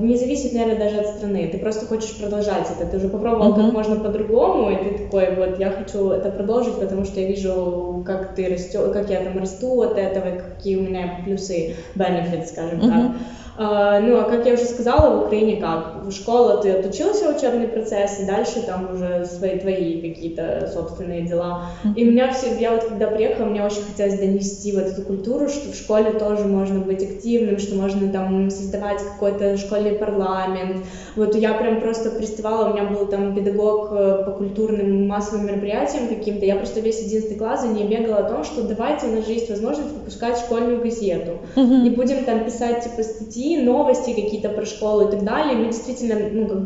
не зависит, наверное, даже от страны. Ты просто хочешь продолжать это. Ты уже попробовал, как можно по-другому, и ты такой, вот, я хочу это продолжить, потому что я вижу, как ты растешь, как я там расту от этого, какие у меня плюсы, benefits, скажем так. Ну, а как я уже сказала, в Украине как? В школе ты отучился учебный процесс, и дальше там уже твои какие-то собственные дела. И я вот когда приехала, мне очень хотелось донести вот эту культуру, что в школе тоже можно быть активным, что можно там создавать какой-то школьный парламент. Вот я прям просто приставала, у меня был там педагог по культурным массовым мероприятиям каким-то, я просто весь 11 класс за ней бегала о том, что давайте, у нас же есть возможность выпускать школьную газету, и будем там писать типа статьи, новости какие-то про школу и так далее. Мы действительно,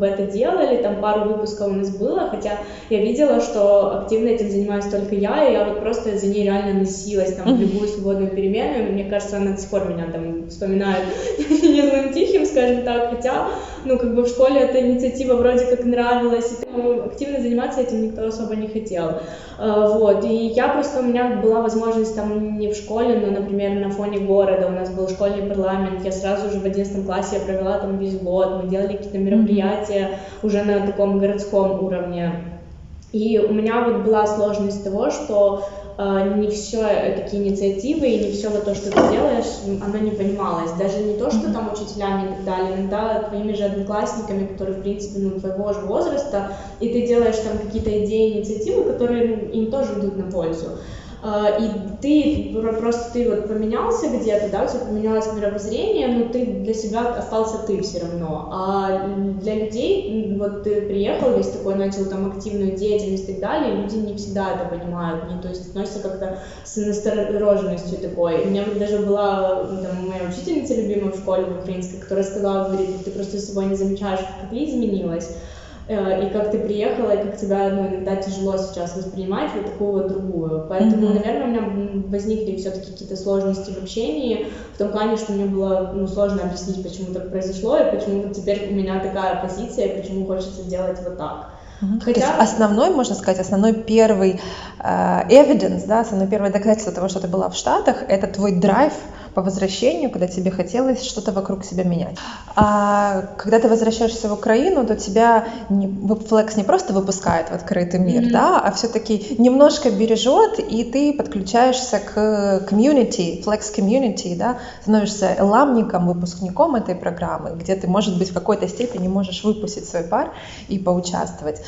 это делали, там пару выпусков у нас было, хотя я видела, что активно этим занимаюсь только я, и я вот просто за ней реально носилась там в любую свободную перемену, и мне кажется, она до сих пор меня там вспоминает не злым тихим, скажем так, хотя, в школе эта инициатива вроде как нравилась, и активно заниматься этим никто особо не хотел. Вот, и у меня была возможность там не в школе, но, например, на фоне города у нас был школьный парламент, я сразу же в 11 классе я провела там весь год, мы делали какие-то мероприятия уже на таком городском уровне. И у меня вот была сложность того, что не все такие инициативы и не все вот то, что ты делаешь, оно не понималось. Даже не то, что там учителями и так далее, иногда твоими же одноклассниками, которые, в принципе, твоего же возраста, и ты делаешь там какие-то идеи, инициативы, которые им тоже идут на пользу. И ты вот поменялся где-то, да, у тебя поменялось мировоззрение, но ты для себя остался ты все равно. А для людей, вот ты приехал, весь такой начал там активную деятельность и так далее, и люди не всегда это понимают, то есть относятся как-то с настороженностью такой. У меня вот даже была моя учительница любимая в школе в украинской, которая сказала, говорит, ты просто с собой не замечаешь, как ты изменилась. И как ты приехала, и как тебя иногда тяжело сейчас воспринимать вот такую вот другую. Поэтому, наверное, у меня возникли все-таки какие-то сложности в общении, в том плане, что мне было сложно объяснить, почему так произошло, и почему вот теперь у меня такая позиция, и почему хочется делать вот так. То есть основной, можно сказать, основной первый evidence, да, основное первое доказательство того, что ты была в Штатах, это твой драйв по возвращению, когда тебе хотелось что-то вокруг себя менять. А когда ты возвращаешься в Украину, то тебя Flex не просто выпускает в открытый мир, да, а все-таки немножко бережет, и ты подключаешься к community, Flex community, да, становишься эламником, выпускником этой программы, где ты, может быть, в какой-то степени можешь выпустить свой пар и поучаствовать.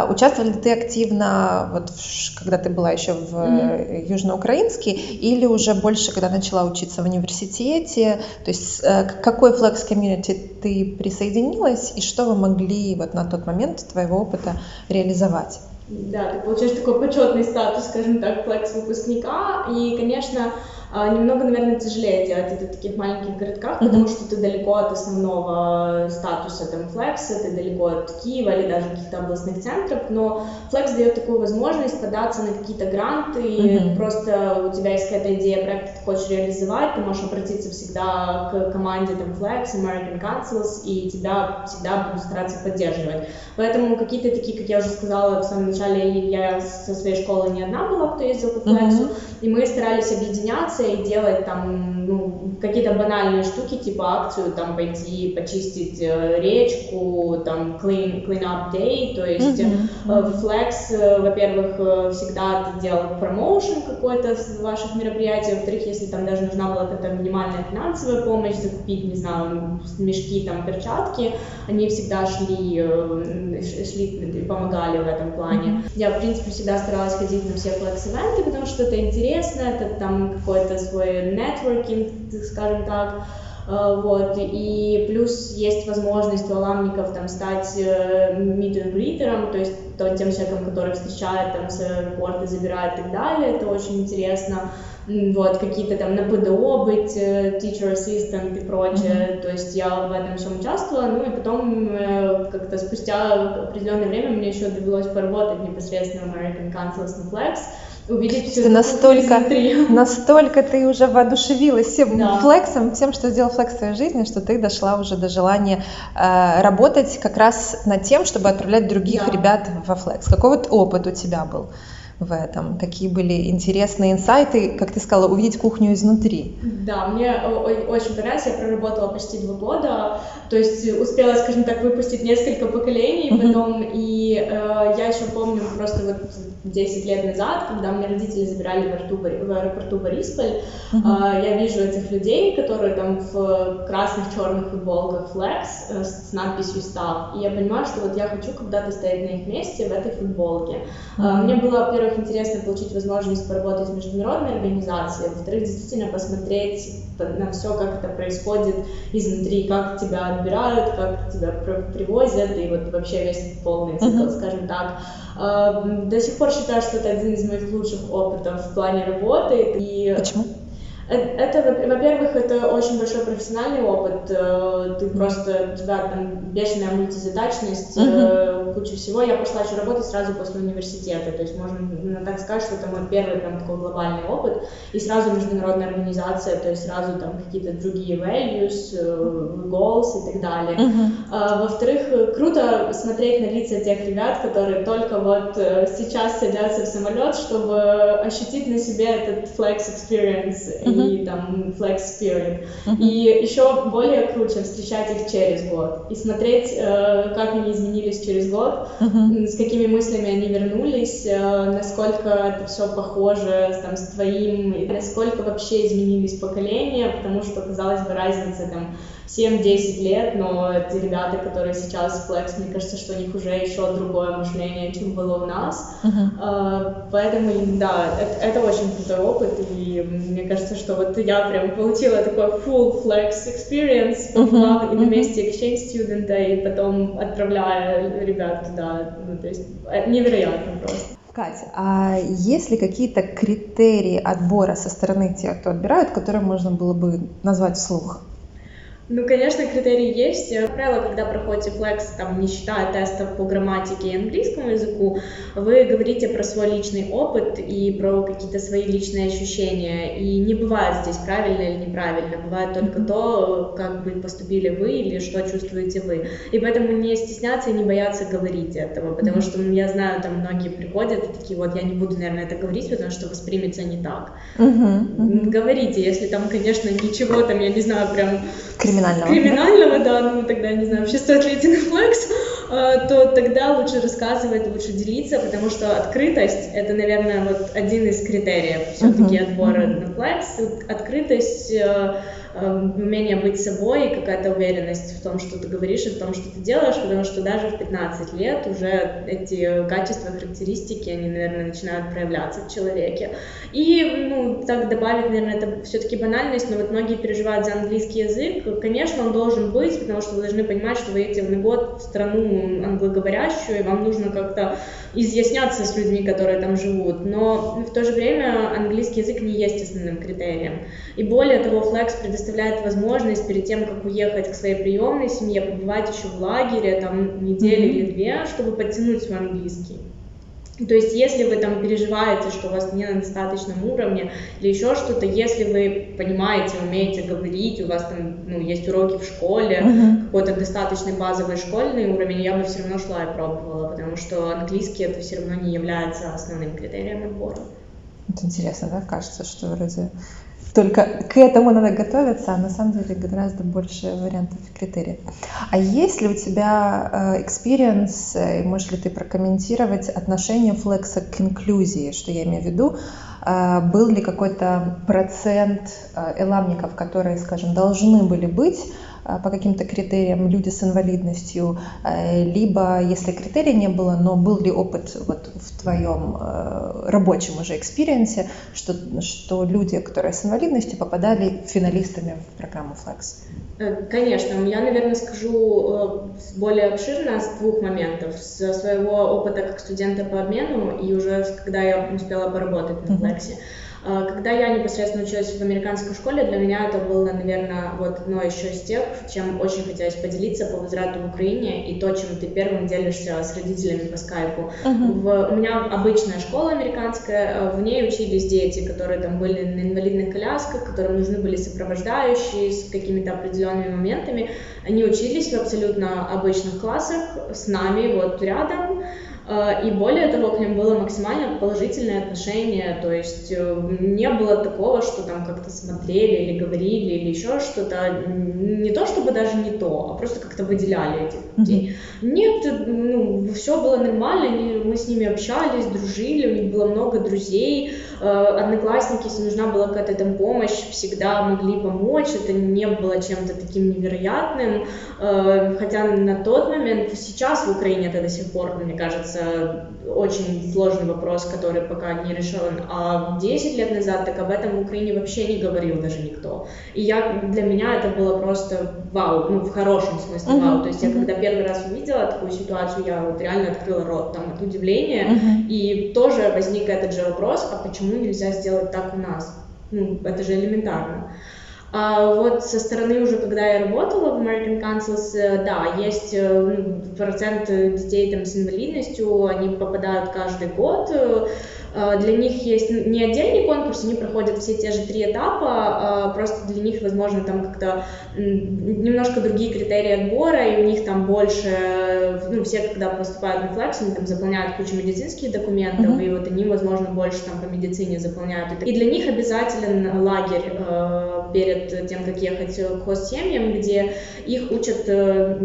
Участвовали ли ты активно, вот, когда ты была еще в Южноукраинске, или уже больше, когда начала учиться в университете? То есть к какой Flex Community ты присоединилась, и что вы могли вот на тот момент твоего опыта реализовать? Да, ты получаешь такой почетный статус, скажем так, Flex выпускника, и, конечно, немного, наверное, тяжелее делать это в таких маленьких городках, потому что ты далеко от основного статуса там Flex, ты далеко от Киева или даже каких-то областных центров, но Flex дает такую возможность податься на какие-то гранты, и просто у тебя есть какая-то идея проекта, ты хочешь реализовать, ты можешь обратиться всегда к команде там Flex, American Councils, и тебя всегда будут стараться поддерживать. Поэтому какие-то такие, как я уже сказала в самом начале, я со своей школы не одна была, кто ездил по Flex, и мы старались объединяться и делать там какие-то банальные штуки, типа акцию, там, пойти почистить речку, там, clean up day, то есть Flex, во-первых, всегда ты делал промоушен какой-то с ваших мероприятий, во-вторых, если там даже нужна была какая-то минимальная финансовая помощь, закупить, не знаю, мешки, там, перчатки, они всегда шли и помогали в этом плане. Я, в принципе, всегда старалась ходить на все флекс-ивенты, потому что это интересно, это там какой-то свой нетворкинг, скажем так. Вот, и плюс есть возможность у аламников там стать meet-and-greeter'ом, то есть тем человеком, который встречает там с аэропорта, забирает и так далее, это очень интересно. Вот, какие-то там на ПДО быть, teacher assistant и прочее, то есть я в этом всем участвовала, ну и потом как-то спустя определенное время мне еще довелось поработать непосредственно в American Council on Flex, увидеть все настолько ты уже воодушевилась всем флексом, всем, что сделал флекс в твоей жизни, что ты дошла уже до желания работать как раз над тем, чтобы отправлять других ребят во флекс. Какой вот опыт у тебя был в этом? Какие были интересные инсайты, как ты сказала, увидеть кухню изнутри? Да, мне очень понравилось, я проработала почти 2 года, то есть успела, скажем так, выпустить несколько поколений потом, и я еще помню просто вот 10 лет назад, когда меня родители забирали в аэропорту Борисполь, я вижу этих людей, которые там в красных черных футболках Flex с надписью Staff, и я понимаю, что вот я хочу когда-то стоять на их месте в этой футболке. Мне было, во-первых, интересно получить возможность поработать в международной организации, во-вторых, действительно посмотреть на все, как это происходит изнутри, как тебя отбирают, как тебя привозят, и вот вообще весь полный цикл, скажем так. До сих пор считаю, что это один из моих лучших опытов в плане работы. И почему? Это, во-первых, это очень большой профессиональный опыт, ты просто, у тебя там бешеная мультизадачность, куча всего. Я пошла еще работать сразу после университета, то есть можно так сказать, что это мой первый прям такой глобальный опыт, и сразу международная организация, то есть сразу там какие-то другие values, goals и так далее. Во-вторых, круто смотреть на лица тех ребят, которые только вот сейчас садятся в самолет, чтобы ощутить на себе этот flex experience, и там Flex Spirit. И еще более круче встречать их через год и смотреть, как они изменились через год, с какими мыслями они вернулись, насколько это все похоже там, с твоим, и насколько вообще изменились поколения, потому что, казалось бы, разница там 7-10 лет, но эти ребята, которые сейчас в Flex, мне кажется, что у них уже еще другое мышление, чем было у нас. Поэтому, да, это очень крутой опыт, и мне кажется, что вот я прям получила такой full Flex experience, побыла и на месте exchange студента, и потом отправляя ребят туда, ну, то есть невероятно просто. Катя, а есть ли какие-то критерии отбора со стороны тех, кто отбирают, которые можно было бы назвать вслух? Ну, конечно, критерии есть. Как правило, когда проходите Flex, там, не считая тестов по грамматике и английскому языку, вы говорите про свой личный опыт и про какие-то свои личные ощущения. И не бывает здесь правильно или неправильно. Бывает только то, как бы поступили вы или что чувствуете вы. И поэтому не стесняться и не бояться говорить этого. Потому что я знаю, там многие приходят и такие, вот я не буду, наверное, это говорить, потому что воспримется не так. Говорите, если там, конечно, ничего там, я не знаю, прям... Криминального, да, ну тогда, не знаю, вообще стоит ли идти на Flex, то тогда лучше рассказывать, лучше делиться, потому что открытость — это, наверное, вот один из критериев все-таки отбора на Flex. Открытость, умение быть собой и какая-то уверенность в том, что ты говоришь и в том, что ты делаешь, потому что даже в 15 лет уже эти качества, характеристики, они, наверное, начинают проявляться в человеке. И, ну, так добавить, наверное, это все-таки банальность, но вот многие переживают за английский язык. Конечно, он должен быть, потому что вы должны понимать, что вы едете на год в страну англоговорящую, и вам нужно как-то изъясняться с людьми, которые там живут. Но в то же время английский язык не есть основным критерием. И более того, Flex предоставляет возможность перед тем, как уехать к своей приемной семье, побывать еще в лагере, там, неделю или 2, чтобы подтянуть свой английский. То есть, если вы там переживаете, что у вас не на достаточном уровне или еще что-то, если вы понимаете, умеете говорить, у вас там, ну, есть уроки в школе, какой-то достаточный базовый школьный уровень, я бы все равно шла и пробовала, потому что английский это все равно не является основным критерием отбора. Это интересно, да, кажется, что вроде только к этому надо готовиться, а на самом деле гораздо больше вариантов и критериев. А есть ли у тебя experience, и можешь ли ты прокомментировать отношение флекса к инклюзии, что я имею в виду? Был ли какой-то процент эламников, которые, скажем, должны были быть по каким-то критериям люди с инвалидностью, либо если критерий не было, но был ли опыт вот в твоем рабочем уже экспириенсе, что люди, которые с инвалидностью, попадали финалистами в программу Flex? Конечно, я, наверное, скажу более обширно с двух моментов. С своего опыта как студента по обмену и уже когда я успела поработать на Flex. Когда я непосредственно училась в американской школе, для меня это было, наверное, вот одно еще из тех, чем очень хотелось поделиться по возврату в Украине и то, чем ты первым делишься с родителями по скайпу. У меня обычная школа американская, в ней учились дети, которые там были на инвалидных колясках, которым нужны были сопровождающие с какими-то определенными моментами. Они учились в абсолютно обычных классах с нами вот рядом. И более того, к ним было максимально положительное отношение, то есть не было такого, что там как-то смотрели или говорили или еще что-то, не то чтобы даже не то, а просто как-то выделяли этих людей. Нет, все было нормально, мы с ними общались, дружили, у них было много друзей, одноклассники, если нужна была какая-то там помощь, всегда могли помочь, это не было чем-то таким невероятным, хотя на тот момент, сейчас в Украине это до сих пор, мне кажется, очень сложный вопрос, который пока не решен, а 10 лет назад так об этом в Украине вообще не говорил даже никто. И для меня это было просто вау, в хорошем смысле вау. То есть я когда первый раз увидела такую ситуацию, я вот реально открыла рот там от удивления, и тоже возник этот же вопрос, а почему нельзя сделать так у нас? Это же элементарно. А вот со стороны уже, когда я работала в American Councils, да, есть процент детей там с инвалидностью, они попадают каждый год. Для них есть не отдельный конкурс, они проходят все те же 3 этапа, просто для них, возможно, там как-то немножко другие критерии отбора, и у них там больше, все, когда поступают на Flex, они там заполняют кучу медицинских документов, и вот они, возможно, больше там по медицине заполняют. И для них обязателен лагерь перед тем, как ехать к хост-семьям, где их учат,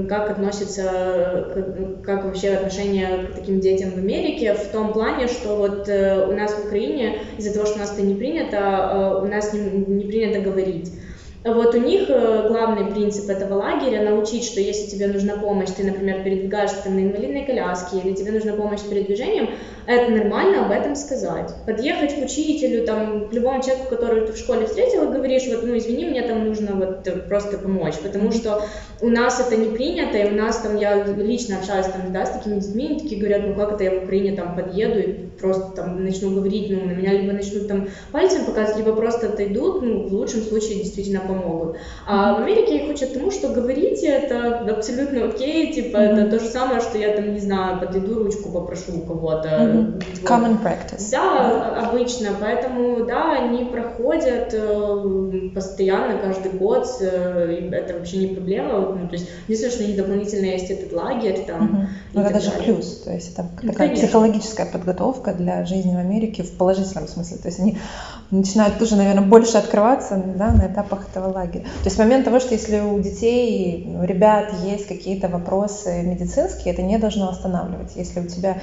как относятся, как вообще отношение к таким детям в Америке, в том плане, что вот у нас в Украине, из-за того, что у нас это не принято, у нас не принято говорить. Вот у них главный принцип этого лагеря — научить, что если тебе нужна помощь, ты, например, передвигаешься на инвалидной коляске, или тебе нужна помощь с передвижением, это нормально об этом сказать. Подъехать к учителю, там, к любому человеку, которого ты в школе встретил, и говоришь, вот, извини, мне там нужно вот просто помочь, потому что у нас это не принято, и у нас там, я лично общалась там, да, с такими детьми, они такие говорят, как это я в Украине там подъеду и просто там начну говорить, на меня либо начнут там пальцем показывать, либо просто отойдут, в лучшем случае действительно помогут. А в Америке их учат тому, что говорите, это абсолютно окей, типа, это то же самое, что я там, не знаю, подойду, ручку попрошу у кого-то. Common practice. Да, обычно, поэтому, да, они проходят постоянно, каждый год, и это вообще не проблема, то есть, единственное, что у них дополнительно есть этот лагерь там. Это даже плюс, то есть это такая психологическая подготовка для жизни в Америке в положительном смысле, то есть они начинают тоже, наверное, больше открываться, да, на этапах этого лагеря. То есть момент того, что если у детей, у ребят есть какие-то вопросы медицинские, это не должно останавливать. Если у тебя,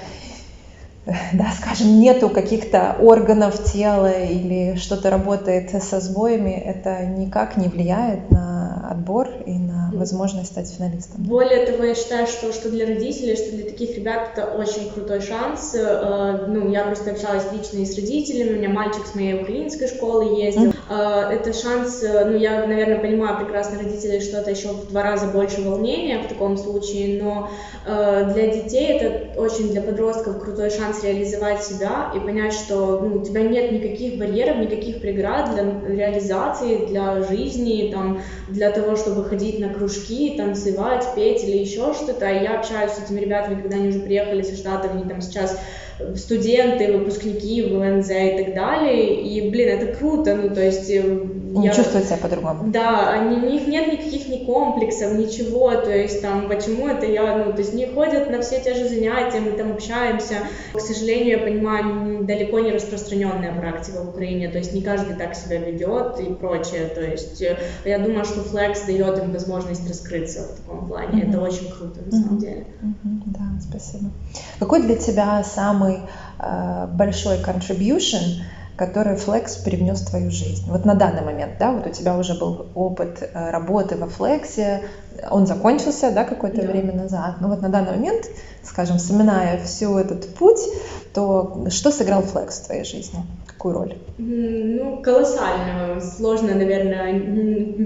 да, скажем, нету каких-то органов тела или что-то работает со сбоями, это никак не влияет на отбор и на возможность стать финалистом. Более того, я считаю, что для родителей, что для таких ребят это очень крутой шанс. Я просто общалась лично и с родителями, у меня мальчик с моей украинской школы ездил. Это шанс, я, наверное, понимаю прекрасно родителей, что это еще в 2 раза больше волнения в таком случае, но для детей это очень, для подростков, крутой шанс реализовать себя и понять, что у тебя нет никаких барьеров, никаких преград для реализации, для жизни, там, для того, чтобы ходить на кружки, танцевать, петь или еще что-то. Я общаюсь с этими ребятами, когда они уже приехали со Штатов, они там сейчас студенты, выпускники в ЛНЗ и так далее. И, блин, это круто, ну, то есть... Не чувствуют себя по-другому. Да, у них нет никаких ни комплексов, ничего, то есть там, почему это я, ну, то есть не ходят на все те же занятия, мы там общаемся. К сожалению, я понимаю, далеко не распространенная практика в Украине, то есть не каждый так себя ведет и прочее, то есть я думаю, что Flex дает им возможность раскрыться в таком плане, это очень круто на самом деле. Да, спасибо. Какой для тебя самый большой contribution, который Flex привнес в твою жизнь? Вот на данный момент, да, вот у тебя уже был опыт работы во Flex, он закончился, да, какое-то время назад, но вот на данный момент, скажем, вспоминая всю этот путь, то что сыграл Flex в твоей жизни? Какую роль? Ну, колоссальную. Сложно, наверное,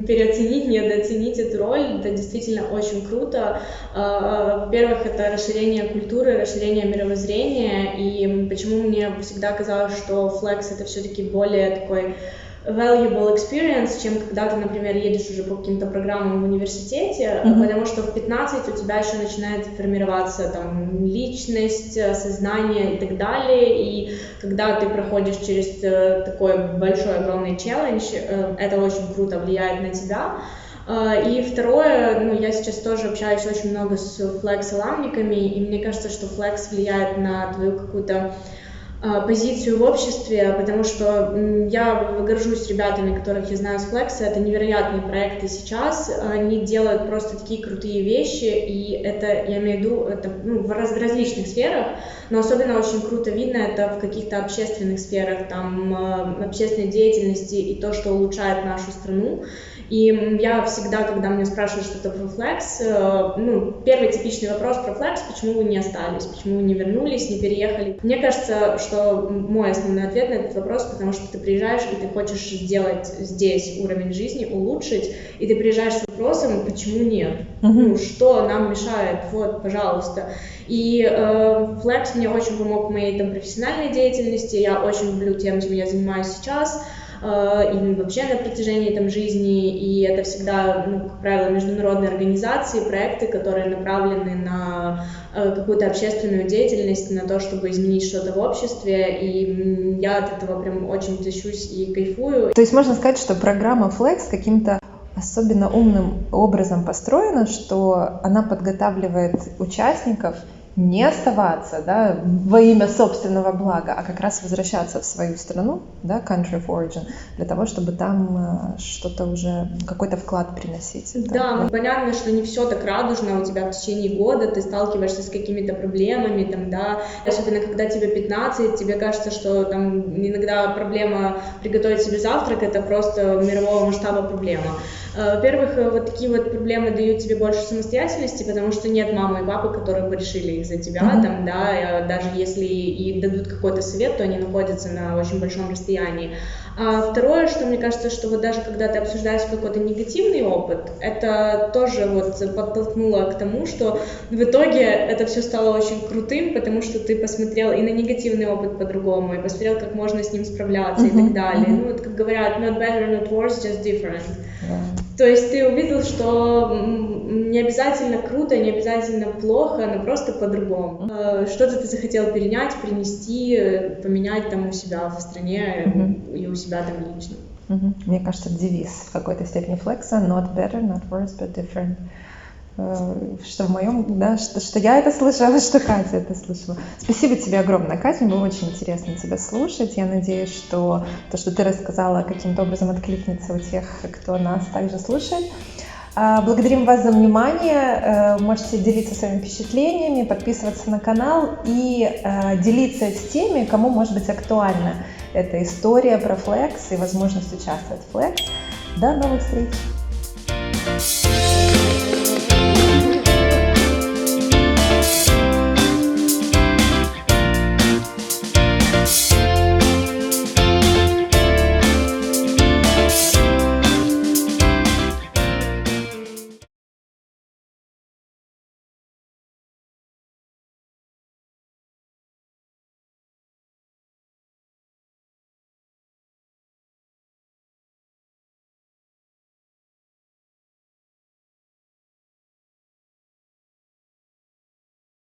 переоценить, недооценить эту роль. Это действительно очень круто. Во-первых, это расширение культуры, расширение мировоззрения. И почему мне всегда казалось, что Flex — это все-таки более такой valuable experience, чем когда ты, например, едешь уже по каким-то программам в университете, потому что в 15 у тебя еще начинает формироваться там личность, сознание и так далее, и когда ты проходишь через такой большой, огромный челлендж, это очень круто влияет на тебя. И второе, ну, я сейчас тоже общаюсь очень много с Flex-аламниками, и мне кажется, что Flex влияет на твою какую-то позицию в обществе, потому что я горжусь ребятами, которых я знаю с Flex, это невероятные проекты сейчас, они делают просто такие крутые вещи, и это, я имею в виду, это, ну, в различных сферах, но особенно очень круто видно это в каких-то общественных сферах, там, общественной деятельности и то, что улучшает нашу страну. И я всегда, когда меня спрашивают что-то про Flex, ну, первый типичный вопрос про Flex: почему вы не остались, почему вы не вернулись, не переехали. Мне кажется, что мой основной ответ на этот вопрос, потому что ты приезжаешь и ты хочешь сделать здесь уровень жизни, улучшить, и ты приезжаешь с вопросом, почему нет, ну, что нам мешает, вот, пожалуйста. И Flex мне очень помог в моей там профессиональной деятельности, я очень люблю тем, чем я занимаюсь сейчас, и вообще на протяжении там жизни, и это всегда, ну, как правило, международные организации, проекты, которые направлены на какую-то общественную деятельность, на то, чтобы изменить что-то в обществе, и я от этого прям очень тащусь и кайфую. То есть можно сказать, что программа Flex каким-то особенно умным образом построена, что она подготавливает участников не оставаться, да, во имя собственного блага, а как раз возвращаться в свою страну, да, country of origin, для того, чтобы там что-то уже, какой-то вклад приносить. Да, ну, понятно, что не все так радужно у тебя в течение года, ты сталкиваешься с какими-то проблемами, там, да, особенно когда тебе 15, тебе кажется, что там иногда проблема приготовить себе завтрак — это просто мирового масштаба проблема. Во-первых, вот такие вот проблемы дают тебе больше самостоятельности, потому что нет мамы и папы, которые бы решили их за тебя, там, да, даже если и дадут какой-то совет, то они находятся на очень большом расстоянии. А второе, что мне кажется, что вот даже когда ты обсуждаешь какой-то негативный опыт, это тоже вот подтолкнуло к тому, что в итоге это все стало очень крутым, потому что ты посмотрел и на негативный опыт по-другому, и посмотрел, как можно с ним справляться и так далее. Ну вот, как говорят, not better, not worse, just different. То есть ты увидел, что не обязательно круто, не обязательно плохо, но просто по-другому. Что-то ты захотел перенять, принести, поменять там у себя в стране и у себя там лично. Мне кажется, девиз в какой-то степени Flex: not better, not worse, but different. Что в моем, да, что я это слышала, что Катя это слышала. Спасибо тебе огромное, Катя, было очень интересно тебя слушать. Я надеюсь, что то, что ты рассказала, каким-то образом откликнется у тех, кто нас также слушает. Благодарим вас за внимание. Можете делиться своими впечатлениями, подписываться на канал и делиться с теми, кому может быть актуальна эта история про Flex и возможность участвовать в Flex. До новых встреч!